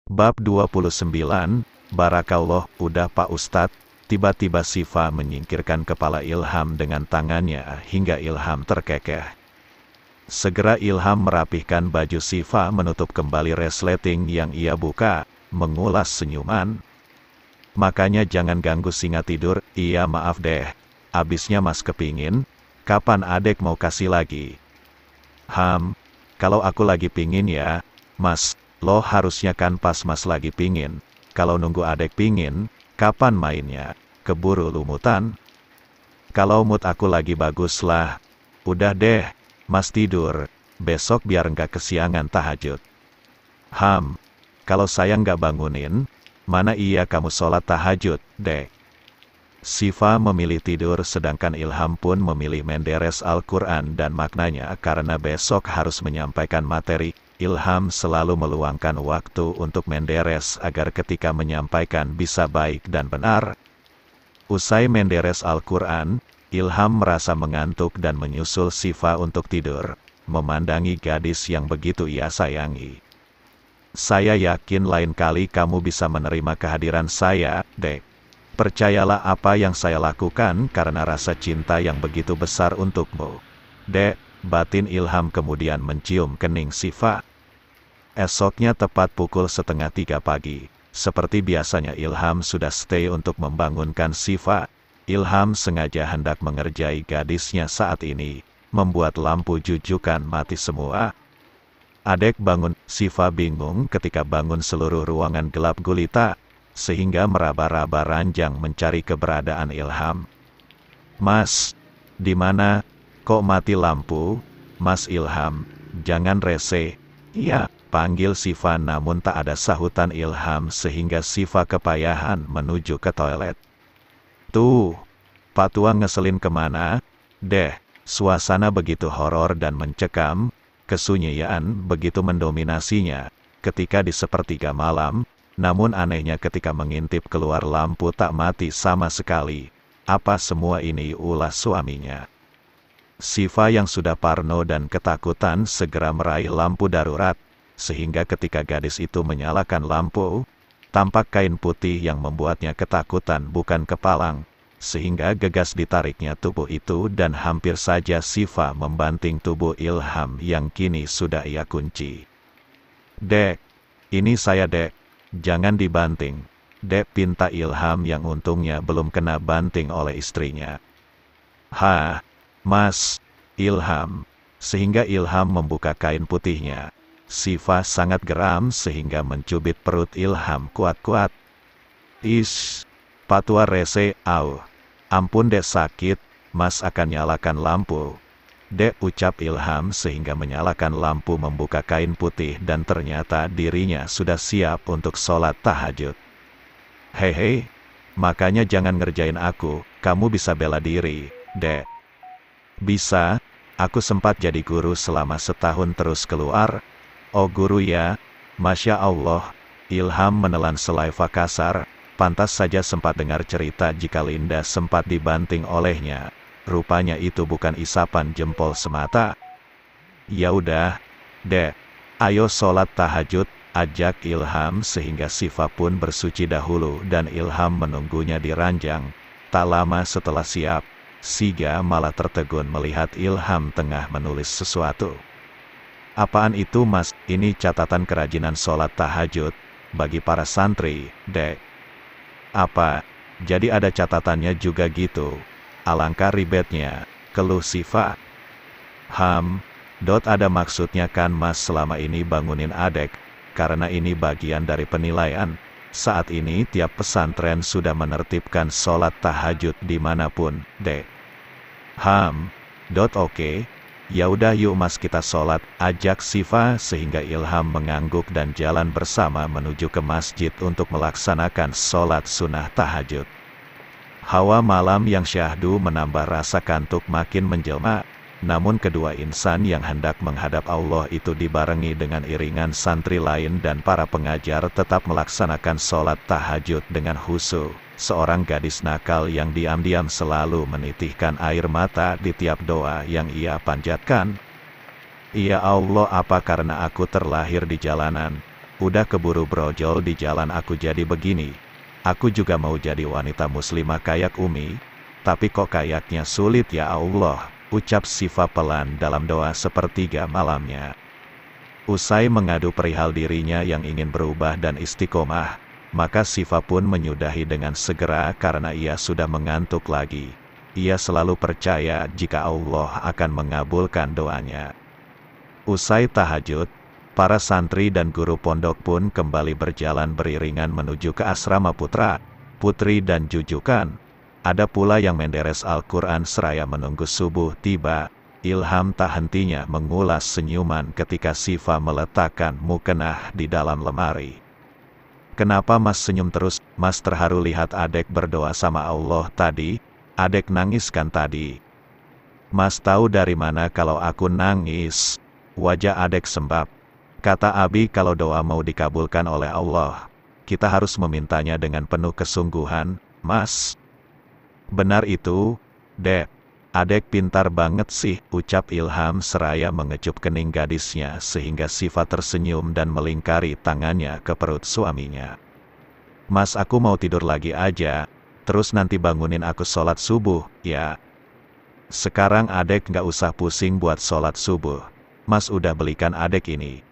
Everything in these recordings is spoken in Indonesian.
Bab 29, Barakallah, udah Pak Ustadz. Tiba-tiba Sifa menyingkirkan kepala Ilham dengan tangannya hingga Ilham terkekeh. Segera Ilham merapihkan baju Sifa, menutup kembali resleting yang ia buka, mengulas senyuman. Makanya jangan ganggu singa tidur. Iya maaf deh, abisnya mas kepingin, kapan adek mau kasih lagi? Kalau aku lagi pingin ya, mas, lo harusnya kan pas mas lagi pingin. Kalau nunggu adek pingin, kapan mainnya? Keburu lumutan. Kalau mood aku lagi bagus lah. Udah deh, mas tidur. Besok biar nggak kesiangan tahajud. Kalau saya nggak bangunin, mana iya kamu sholat tahajud, dek? Sifa memilih tidur sedangkan Ilham pun memilih menderes Al-Quran dan maknanya karena besok harus menyampaikan materi. Ilham selalu meluangkan waktu untuk menderes agar ketika menyampaikan bisa baik dan benar. Usai menderes Al-Quran, Ilham merasa mengantuk dan menyusul Sifa untuk tidur, memandangi gadis yang begitu ia sayangi. Saya yakin lain kali kamu bisa menerima kehadiran saya, dek. Percayalah apa yang saya lakukan karena rasa cinta yang begitu besar untukmu. Dek, batin Ilham kemudian mencium kening Sifa. Esoknya tepat pukul 2:30 pagi. Seperti biasanya Ilham sudah stay untuk membangunkan Sifa. Ilham sengaja hendak mengerjai gadisnya saat ini, membuat lampu jujukan mati semua. Adek bangun, Sifa bingung ketika bangun seluruh ruangan gelap gulita, sehingga meraba-raba ranjang mencari keberadaan Ilham. Mas, di mana? Kok mati lampu? Mas Ilham, jangan rese. Iya, panggil Sifa namun tak ada sahutan Ilham sehingga Sifa kepayahan menuju ke toilet. Tuh, Pak Tua ngeselin kemana? Deh, suasana begitu horor dan mencekam, kesunyian begitu mendominasinya, ketika di sepertiga malam, namun anehnya ketika mengintip keluar lampu tak mati sama sekali. Apa semua ini ulah suaminya? Sifa yang sudah parno dan ketakutan segera meraih lampu darurat, sehingga ketika gadis itu menyalakan lampu, tampak kain putih yang membuatnya ketakutan bukan kepalang, sehingga gegas ditariknya tubuh itu dan hampir saja Sifa membanting tubuh Ilham yang kini sudah ia kunci. Dek, ini saya dek, jangan dibanting. Dek, pinta Ilham yang untungnya belum kena banting oleh istrinya. Mas, Ilham. Sehingga Ilham membuka kain putihnya. Sifa sangat geram sehingga mencubit perut Ilham kuat-kuat. Pak Tua rese, ampun dek sakit, mas akan nyalakan lampu. Dek, ucap Ilham sehingga menyalakan lampu membuka kain putih dan ternyata dirinya sudah siap untuk sholat tahajud. Hei, makanya jangan ngerjain aku, kamu bisa bela diri, dek. Bisa, aku sempat jadi guru selama setahun terus keluar. Oh guru ya, Masya Allah. Ilham menelan selaiva kasar, pantas saja sempat dengar cerita jika Linda sempat dibanting olehnya. Rupanya itu bukan isapan jempol semata. Ya udah, dek, ayo sholat tahajud, ajak Ilham sehingga Sifa pun bersuci dahulu dan Ilham menunggunya di ranjang. Tak lama setelah siap, Siga malah tertegun melihat Ilham tengah menulis sesuatu. Apaan itu mas? Ini catatan kerajinan sholat tahajud, bagi para santri, dek. Apa? Jadi ada catatannya juga gitu? Alangkah ribetnya, keluh Sifa. Ada maksudnya kan mas selama ini bangunin adek, karena ini bagian dari penilaian. Saat ini tiap pesantren sudah menertibkan sholat tahajud dimanapun, dek. Oke. Ya udah yuk mas kita sholat, ajak Sifa sehingga Ilham mengangguk dan jalan bersama menuju ke masjid untuk melaksanakan sholat sunnah tahajud. Hawa malam yang syahdu menambah rasa kantuk makin menjelma, namun kedua insan yang hendak menghadap Allah itu dibarengi dengan iringan santri lain dan para pengajar tetap melaksanakan sholat tahajud dengan khusyuk. Seorang gadis nakal yang diam-diam selalu menitihkan air mata di tiap doa yang ia panjatkan. Ya Allah, apa karena aku terlahir di jalanan? Udah keburu brojol di jalan aku jadi begini. Aku juga mau jadi wanita muslimah kayak Umi. Tapi kok kayaknya sulit ya Allah, ucap Sifa pelan dalam doa sepertiga malamnya. Usai mengadu perihal dirinya yang ingin berubah dan istiqomah, maka Sifa pun menyudahi dengan segera karena ia sudah mengantuk lagi. Ia selalu percaya jika Allah akan mengabulkan doanya. Usai tahajud, para santri dan guru pondok pun kembali berjalan beriringan menuju ke asrama putra, putri dan jujukan. Ada pula yang menderes Al-Quran seraya menunggu subuh tiba. Ilham tak hentinya mengulas senyuman ketika Sifa meletakkan mukena di dalam lemari. Kenapa Mas senyum terus? Mas terharu lihat adek berdoa sama Allah tadi. Adek nangis kan tadi? Mas tahu dari mana kalau aku nangis? Wajah adek sembab. Kata Abi kalau doa mau dikabulkan oleh Allah, kita harus memintanya dengan penuh kesungguhan, Mas. Benar itu, Dek. Adek pintar banget sih, ucap Ilham seraya mengecup kening gadisnya sehingga Sifa tersenyum dan melingkari tangannya ke perut suaminya. Mas aku mau tidur lagi aja, terus nanti bangunin aku sholat subuh, ya. Sekarang adek nggak usah pusing buat sholat subuh. Mas udah belikan adek ini.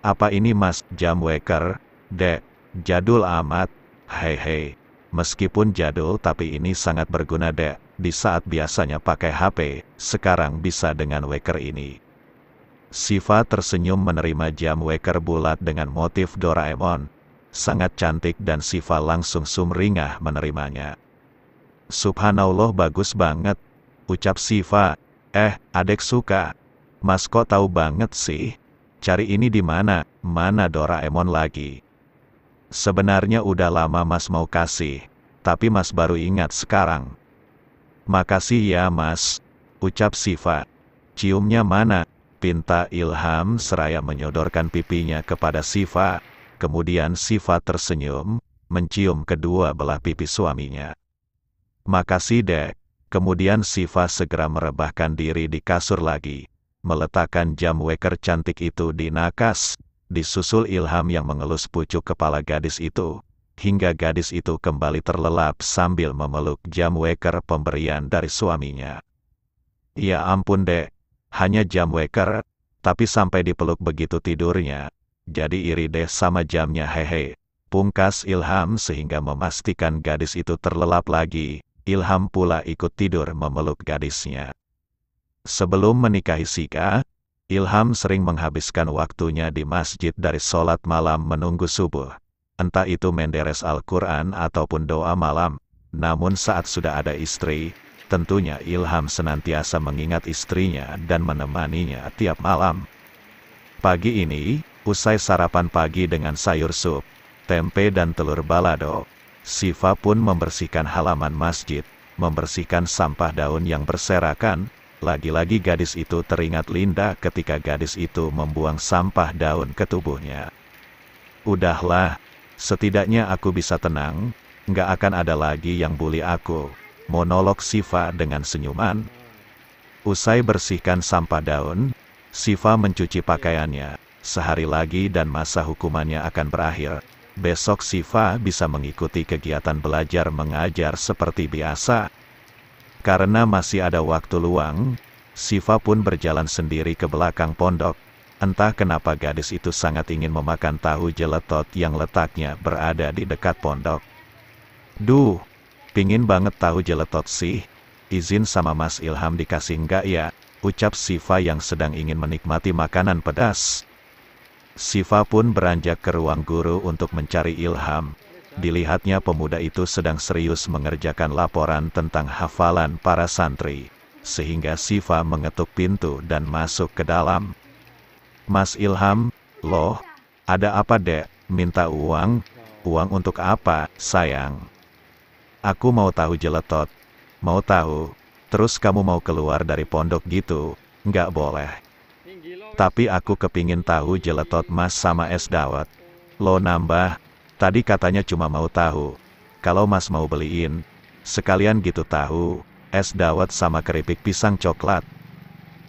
Apa ini Mas, jam waker? Dek, jadul amat. Hei. Meskipun jadul tapi ini sangat berguna Dek. Di saat biasanya pakai HP, sekarang bisa dengan waker ini. Sifa tersenyum menerima jam waker bulat dengan motif Doraemon. Sangat cantik dan Sifa langsung sumringah menerimanya. Subhanallah bagus banget, ucap Sifa. Adek suka. Mas kok tahu banget sih? Cari ini di mana? Mana Doraemon lagi? Sebenarnya udah lama Mas mau kasih, tapi Mas baru ingat sekarang. Makasih ya Mas, ucap Sifa. Ciumnya mana? Pinta Ilham seraya menyodorkan pipinya kepada Sifa. Kemudian Sifa tersenyum, mencium kedua belah pipi suaminya. Makasih Dek. Kemudian Sifa segera merebahkan diri di kasur lagi, meletakkan jam waker cantik itu di nakas. Disusul Ilham yang mengelus pucuk kepala gadis itu, hingga gadis itu kembali terlelap sambil memeluk jam waker pemberian dari suaminya. Ya ampun Dek, hanya jam waker, tapi sampai dipeluk begitu tidurnya. Jadi iri deh sama jamnya hehe. Pungkas Ilham sehingga memastikan gadis itu terlelap lagi. Ilham pula ikut tidur memeluk gadisnya. Sebelum menikahi Sika, Ilham sering menghabiskan waktunya di masjid dari sholat malam menunggu subuh. Entah itu menderes Al-Quran ataupun doa malam. Namun saat sudah ada istri, tentunya Ilham senantiasa mengingat istrinya dan menemaninya tiap malam. Pagi ini, usai sarapan pagi dengan sayur sup, tempe dan telur balado, Sifa pun membersihkan halaman masjid, membersihkan sampah daun yang berserakan. Lagi-lagi gadis itu teringat Linda ketika gadis itu membuang sampah daun ke tubuhnya. Udahlah, setidaknya aku bisa tenang, nggak akan ada lagi yang bully aku, monolog Sifa dengan senyuman. Usai bersihkan sampah daun, Sifa mencuci pakaiannya. Sehari lagi dan masa hukumannya akan berakhir. Besok Sifa bisa mengikuti kegiatan belajar mengajar seperti biasa. Karena masih ada waktu luang, Sifa pun berjalan sendiri ke belakang pondok. Entah kenapa gadis itu sangat ingin memakan tahu jeletot yang letaknya berada di dekat pondok. Duh, pingin banget tahu jeletot sih. Izin sama Mas Ilham dikasih nggak ya? Ucap Sifa yang sedang ingin menikmati makanan pedas. Sifa pun beranjak ke ruang guru untuk mencari Ilham. Dilihatnya pemuda itu sedang serius mengerjakan laporan tentang hafalan para santri, sehingga Sifa mengetuk pintu dan masuk ke dalam. Mas Ilham, loh, ada apa Dek? Minta uang? Uang untuk apa, sayang? Aku mau tahu jeletot. Mau tahu? Terus kamu mau keluar dari pondok gitu? Nggak boleh. Tapi aku kepingin tahu jeletot Mas sama es dawet. Lo nambah. Tadi katanya cuma mau tahu. Kalau Mas mau beliin, sekalian gitu tahu, es dawet sama keripik pisang coklat.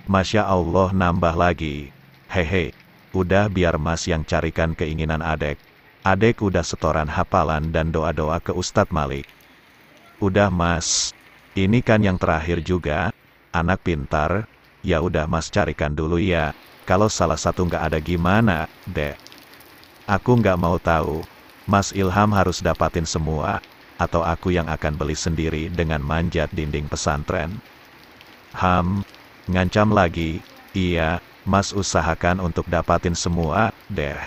Masya Allah nambah lagi. Hehe, Udah biar Mas yang carikan keinginan adek. Adek udah setoran hafalan dan doa-doa ke Ustadz Malik. Udah Mas, ini kan yang terakhir juga, anak pintar, ya udah Mas carikan dulu ya, kalau salah satu nggak ada gimana, Dek? Aku nggak mau tahu, Mas Ilham harus dapatin semua, atau aku yang akan beli sendiri dengan manjat dinding pesantren. Ngancam lagi, iya, Mas usahakan untuk dapatin semua, deh.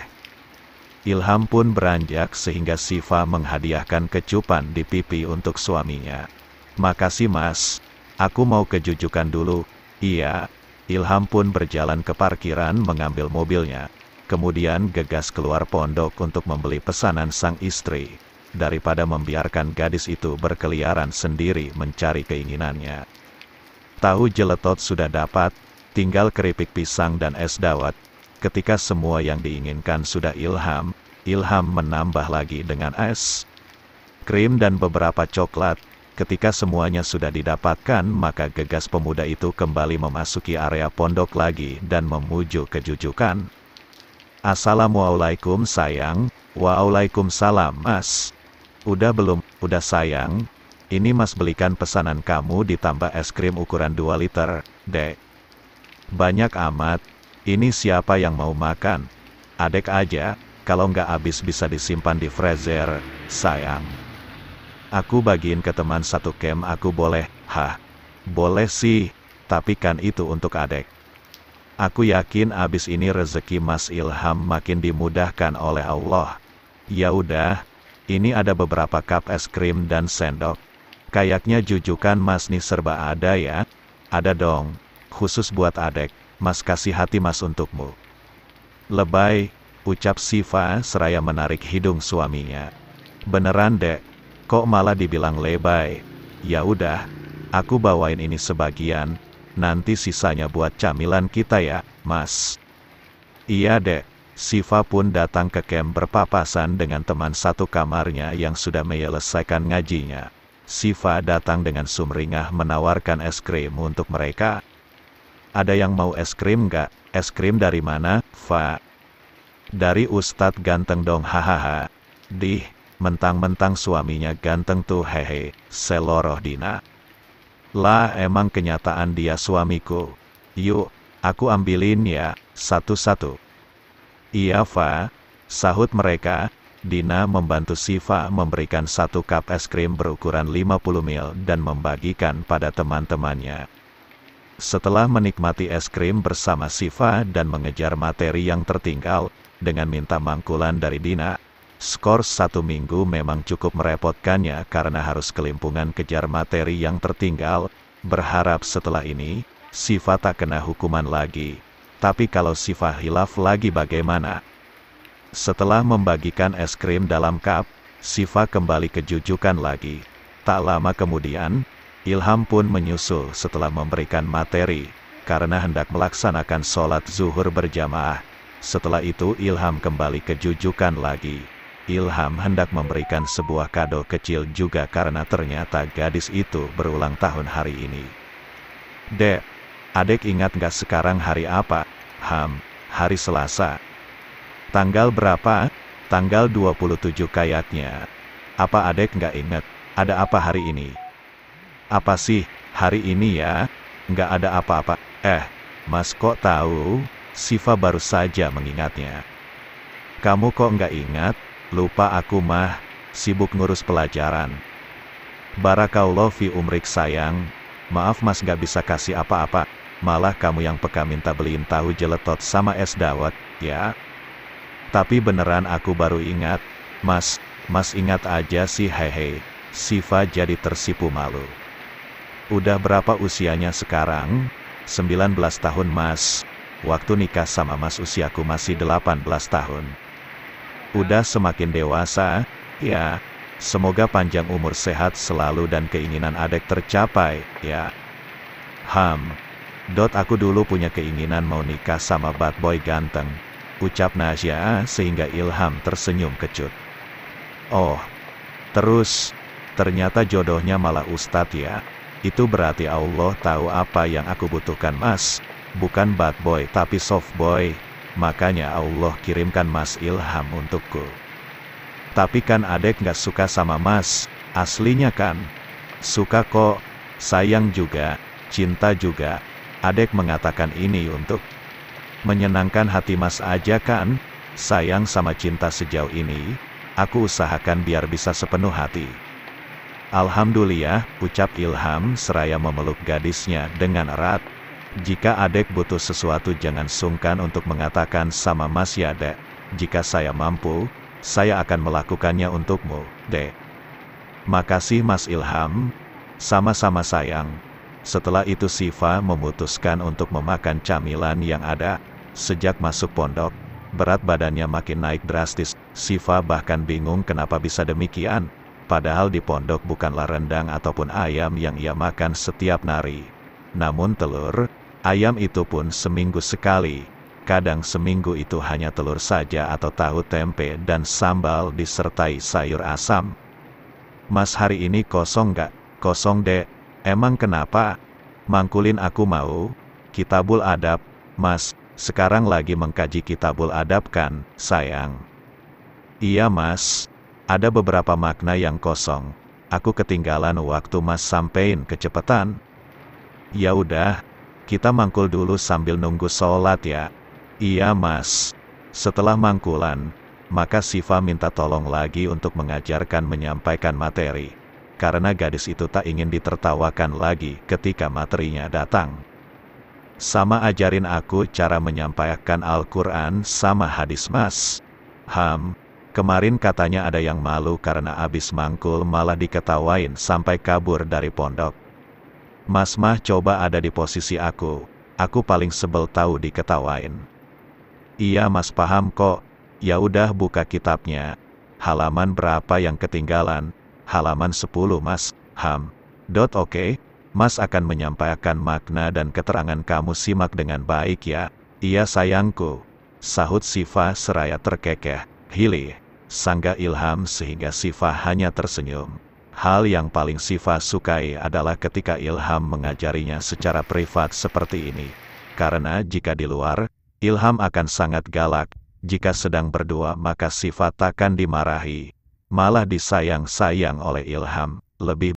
Ilham pun beranjak sehingga Siva menghadiahkan kecupan di pipi untuk suaminya. Makasih Mas, aku mau kejujukan dulu. Iya, Ilham pun berjalan ke parkiran mengambil mobilnya. Kemudian gegas keluar pondok untuk membeli pesanan sang istri, daripada membiarkan gadis itu berkeliaran sendiri mencari keinginannya. Tahu jeletot sudah dapat, tinggal keripik pisang dan es dawet. Ketika semua yang diinginkan sudah Ilham menambah lagi dengan es krim dan beberapa coklat. Ketika semuanya sudah didapatkan, maka gegas pemuda itu kembali memasuki area pondok lagi dan memuju kejujukan. Assalamualaikum sayang. Waalaikumsalam Mas. Udah belum? Udah sayang. Ini Mas belikan pesanan kamu ditambah es krim ukuran 2 liter, Dek. Banyak amat. Ini siapa yang mau makan? Adek aja, kalau nggak habis bisa disimpan di freezer, sayang. Aku bagiin ke teman satu kem aku boleh? Boleh sih, tapi kan itu untuk adek. Aku yakin abis ini rezeki Mas Ilham makin dimudahkan oleh Allah. Ya udah, ini ada beberapa cup es krim dan sendok. Kayaknya jujukan Mas nih serba ada ya? Ada dong, khusus buat adek. Mas kasih hati Mas untukmu. Lebay, ucap Siva seraya menarik hidung suaminya. Beneran Dek, kok malah dibilang lebay? Ya udah, aku bawain ini sebagian, nanti sisanya buat camilan kita ya, Mas. Iya Dek, Siva pun datang ke kem berpapasan dengan teman satu kamarnya yang sudah menyelesaikan ngajinya. Siva datang dengan sumringah menawarkan es krim untuk mereka. Ada yang mau es krim nggak? Es krim dari mana, Fa? Dari Ustadz ganteng dong, hahaha. Mentang-mentang suaminya ganteng tuh, hehe, seloroh dina. Lah emang kenyataan dia suamiku. Yuk, aku ambilin ya, satu-satu. Iya Fa, sahut mereka. Dina membantu Siva memberikan 1 cup es krim berukuran 50 ml dan membagikan pada teman-temannya. Setelah menikmati es krim bersama Siva dan mengejar materi yang tertinggal, dengan minta mangkulan dari Dina, skor 1 minggu memang cukup merepotkannya karena harus kelimpungan kejar materi yang tertinggal, berharap setelah ini, Siva tak kena hukuman lagi. Tapi kalau Siva hilaf lagi bagaimana? Setelah membagikan es krim dalam cup, Siva kembali kejujukan lagi. Tak lama kemudian, Ilham pun menyusul setelah memberikan materi, karena hendak melaksanakan sholat zuhur berjamaah. Setelah itu Ilham kembali kejujukan lagi. Ilham hendak memberikan sebuah kado kecil juga karena ternyata gadis itu berulang tahun hari ini. Dek, adek ingat nggak sekarang hari apa? Hari Selasa. Tanggal berapa? Tanggal 27 kayaknya. Apa adek nggak ingat? Ada apa hari ini? Apa sih, hari ini ya? Nggak ada apa-apa. Mas kok tahu? Siva baru saja mengingatnya. Kamu kok nggak ingat? Lupa aku mah, sibuk ngurus pelajaran. Barakallah fi umrik sayang. Maaf mas nggak bisa kasih apa-apa. Malah kamu yang peka minta beliin tahu jeletot sama es dawet, ya? Tapi beneran aku baru ingat. Mas ingat aja sih hehe. Siva jadi tersipu malu. Udah berapa usianya sekarang? 19 tahun mas. Waktu nikah sama mas usiaku masih 18 tahun. Udah semakin dewasa, ya. Semoga panjang umur sehat selalu dan keinginan adek tercapai, ya. Aku dulu punya keinginan mau nikah sama bad boy ganteng. Ucap Nasya sehingga Ilham tersenyum kecut. Oh, terus, ternyata jodohnya malah Ustadz ya. Itu berarti Allah tahu apa yang aku butuhkan mas. Bukan bad boy tapi soft boy. makanya Allah kirimkan Mas Ilham untukku. Tapi kan adek nggak suka sama Mas, aslinya kan? Suka kok, sayang juga, cinta juga. Adek mengatakan ini untuk menyenangkan hati Mas aja kan? Sayang sama cinta sejauh ini, aku usahakan biar bisa sepenuh hati. Alhamdulillah, ucap Ilham seraya memeluk gadisnya dengan erat. Jika adek butuh sesuatu jangan sungkan untuk mengatakan sama Mas ya dek. Jika saya mampu, saya akan melakukannya untukmu, dek. Makasih Mas Ilham, sama-sama sayang. Setelah itu Syifa memutuskan untuk memakan camilan yang ada. Sejak masuk pondok, berat badannya makin naik drastis. Syifa bahkan bingung kenapa bisa demikian. Padahal di pondok bukanlah rendang ataupun ayam yang ia makan setiap hari. Namun telur, ayam itu pun seminggu sekali. Kadang seminggu itu hanya telur saja atau tahu tempe dan sambal disertai sayur asam. Mas hari ini kosong gak? Kosong dek. Emang kenapa? Mangkulin aku mau. Kitabul Adab, Mas. Sekarang lagi mengkaji Kitabul Adab kan, sayang? Iya Mas. Ada beberapa makna yang kosong. Aku ketinggalan waktu Mas sampein kecepatan. Ya udah, kita mangkul dulu sambil nunggu sholat ya. Iya Mas. Setelah mangkulan, maka Syifa minta tolong lagi untuk mengajarkan menyampaikan materi. Karena gadis itu tak ingin ditertawakan lagi ketika materinya datang. Sama ajarin aku cara menyampaikan Al-Quran sama hadis Mas. Kemarin katanya ada yang malu karena abis mangkul malah diketawain sampai kabur dari pondok. Mas mah coba ada di posisi aku paling sebel tahu diketawain. Iya Mas paham kok, ya udah buka kitabnya. Halaman berapa yang ketinggalan? Halaman 10 Mas. Oke, Mas akan menyampaikan makna dan keterangan kamu simak dengan baik ya. Iya sayangku, sahut Syifa seraya terkekeh. Hilih, sanggah Ilham sehingga Syifa hanya tersenyum. Hal yang paling Syifa sukai adalah ketika Ilham mengajarinya secara privat seperti ini. Karena jika di luar, Ilham akan sangat galak. Jika sedang berdua maka Syifa takkan dimarahi, malah disayang-sayang oleh Ilham. Lebih